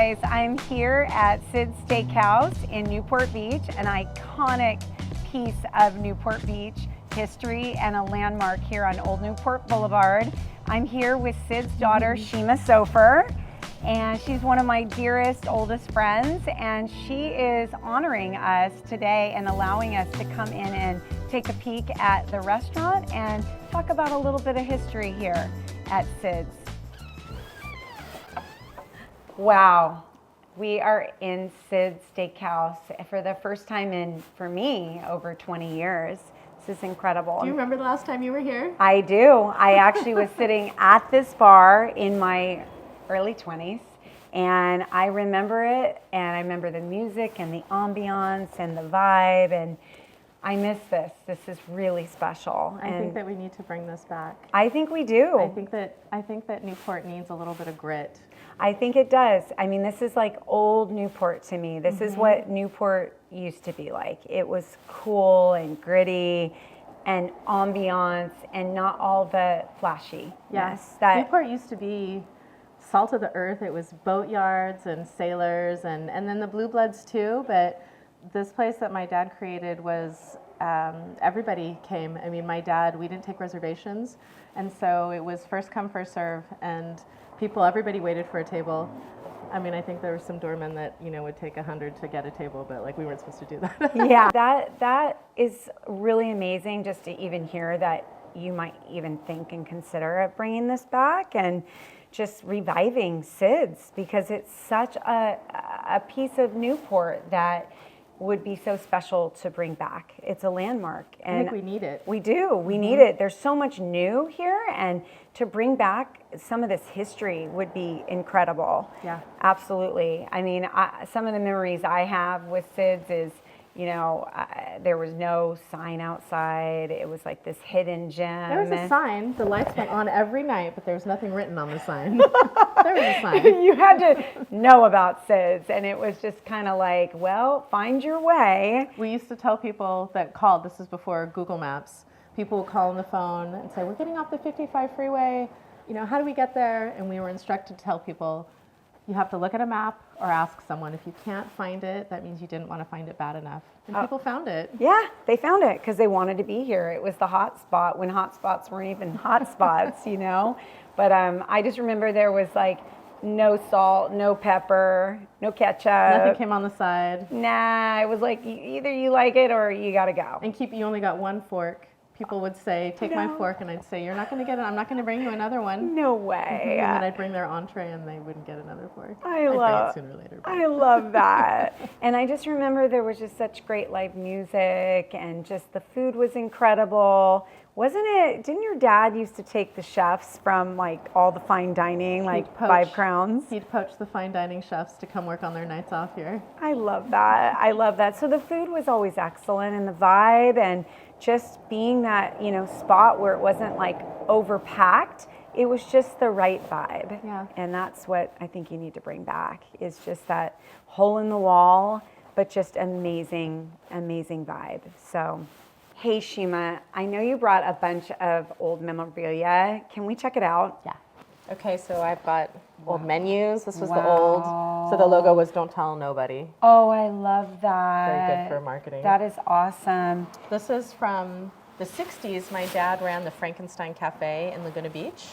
guys, I'm here at Sid's Steakhouse in Newport Beach, an iconic piece of Newport Beach history and a landmark here on Old Newport Boulevard. I'm here with Sid's daughter, Shima Soffer, and she's one of my dearest, oldest friends, and she is honoring us today and allowing us to come in and take a peek at the restaurant and talk about a little bit of history here at Sid's. Wow, we are in Sid's Steakhouse for the first time in, for me, over 20 years. This is incredible. Do you remember the last time you were here? I do. I actually was sitting at this bar in my early 20s, and I remember it, and I remember the music and the ambiance and the vibe, and I miss this. This is really special. I think that we need to bring this back. I think we do. I think that Newport needs a little bit of grit. I think it does. I mean, this is like old Newport to me. This is what Newport used to be like. It was cool and gritty and ambiance and not all the flashy. Yes. Newport used to be salt of the earth. It was boat yards and sailors and then the Blue Bloods too. But this place that my dad created was, everybody came. I mean, my dad, we didn't take reservations. And so it was first come, first serve. And everybody waited for a table. I mean, I think there were some doormen that, would take 100 to get a table, but like we weren't supposed to do that. Yeah, that is really amazing just to even hear that you might even think and consider of bringing this back and just reviving Sid's, because it's such a piece of Newport that would be so special to bring back. It's a landmark. And I think we need it. We do. We need it. There's so much new here, and to bring back some of this history would be incredible. Yeah. Absolutely. I mean, some of the memories I have with Sid's is, there was no sign outside. It was like this hidden gem. There was a sign. The lights went on every night, but there was nothing written on the sign. There was a sign. You had to know about Sid's, and it was just kind of like, well, find your way. We used to tell people that called, this is before Google Maps, people would call on the phone and say, we're getting off the 55 freeway. How do we get there? And we were instructed to tell people, you have to look at a map or ask someone. If you can't find it, that means you didn't want to find it bad enough. And people found it. Yeah, they found it because they wanted to be here. It was the hot spot when hot spots weren't even hot spots, But I just remember there was like no salt, no pepper, no ketchup. Nothing came on the side. Nah, it was like either you like it or you got to go. And you only got one fork. People would say, take my fork, and I'd say, you're not going to get it. I'm not going to bring you another one. No way. And then I'd bring their entree, and they wouldn't get another fork. I'd bring it sooner or later. I love that. And I just remember there was just such great live music, and just the food was incredible. Didn't your dad used to take the chefs from like all the fine dining, like 5 Crowns? He'd poach the fine dining chefs to come work on their nights off here. I love that. So the food was always excellent, and the vibe, and just being that, spot where it wasn't like overpacked. It was just the right vibe. Yeah. And that's what I think you need to bring back, is just that hole in the wall, but just amazing, amazing vibe. So, hey Shima, I know you brought a bunch of old memorabilia. Can we check it out? Yeah. Okay, so I've got old menus. This was the old, so the logo was "Don't Tell Nobody." Oh, I love that. Very good for marketing. That is awesome. This is from the 60s. My dad ran the Frankenstein Cafe in Laguna Beach,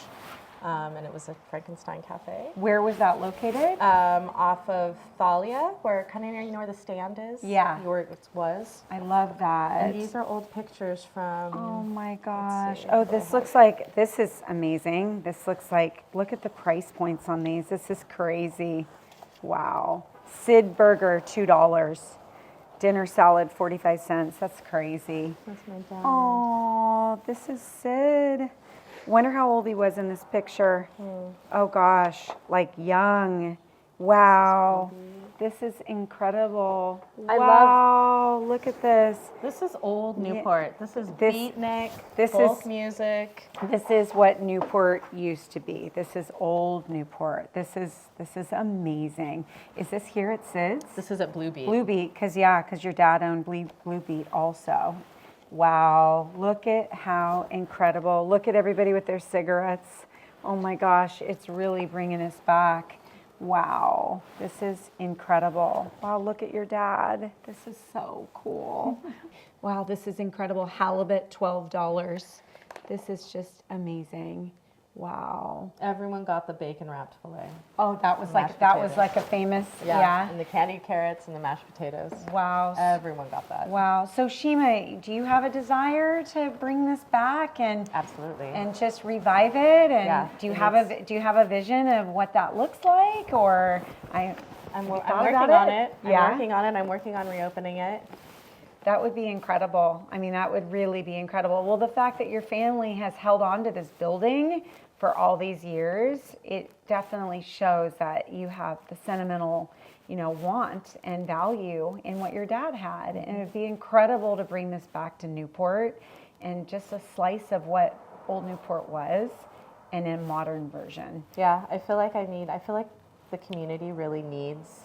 and it was a Frankenstein Cafe. Where was that located? Off of Thalia, where kind of near, where the stand is. Yeah. Where it was. I love that. And these are old pictures from... Oh my gosh. Oh, this is amazing. This looks like, look at the price points on these. This is crazy. Wow. Sid burger, $2. Dinner salad, 45 cents. That's crazy. That's my dad. Oh, this is Sid. Wonder how old he was in this picture. Oh gosh, like young. Wow. This is incredible. Wow, look at this. This is old Newport. This is beatnik, folk music. This is what Newport used to be. This is old Newport. This is amazing. Is this here at Sid's? This is at Blue Beat. Blue Beat, because your dad owned Blue Beat also. Wow, look at how incredible. Look at everybody with their cigarettes. Oh my gosh, it's really bringing us back. Wow, this is incredible. Wow, look at your dad. This is so cool. Wow, this is incredible. Halibut, $12. This is just amazing. Wow. Everyone got the bacon wrapped fillet. Oh, that was Mashed like a famous, And the candied carrots and the mashed potatoes. Wow. Everyone got that. Wow. So Shima, do you have a desire to bring this back and Absolutely. and just revive it? And Yeah, do you have a vision of what that looks like? Or I'm working thought on about it. it? Yeah. I'm working on it. I'm working on reopening it. That would be incredible. I mean, that would really be incredible. Well, the fact that your family has held on to this building for all these years, it definitely shows that you have the sentimental, want and value in what your dad had. And it'd be incredible to bring this back to Newport and just a slice of what Old Newport was in a modern version. Yeah, I feel like the community really needs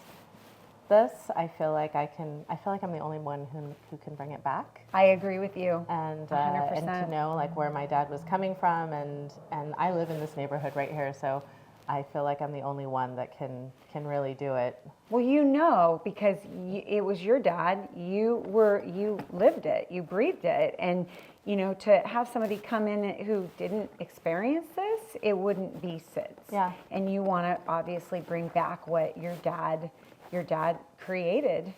this. I feel like I'm the only one who can bring it back. I agree with you. And 100%. and to know like where my dad was coming from, and I live in this neighborhood right here, so I feel like I'm the only one that can really do it. Well, because it was your dad. You lived it, you breathed it, and to have somebody come in who didn't experience this, it wouldn't be SIDS. Yeah. And you want to obviously bring back what your dad created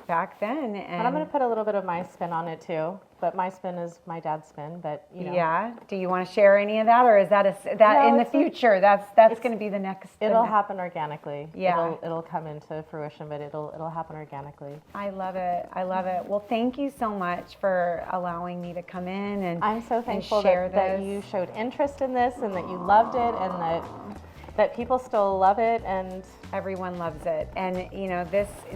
back then. And I'm going to put a little bit of my spin on it too, but my spin is my dad's spin. But Yeah. Do you want to share any of that, or is that No, in the future? That's going to be the next. It'll happen organically. Yeah. It'll come into fruition, but it'll happen organically. I love it. I love it. Well, thank you so much for allowing me to come in and I'm so thankful share that this. you showed interest in this and that you loved it, and that people still love it, and Everyone loves it. And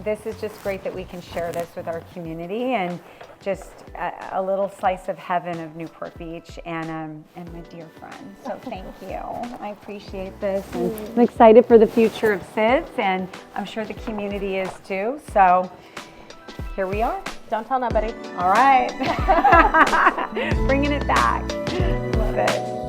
this is just great that we can share this with our community, and just a little slice of heaven of Newport Beach and my dear friends. So thank you. I appreciate this. And I'm excited for the future of SIDS, and I'm sure the community is too. So here we are. don't tell nobody. All right. Bringing it back. Love it.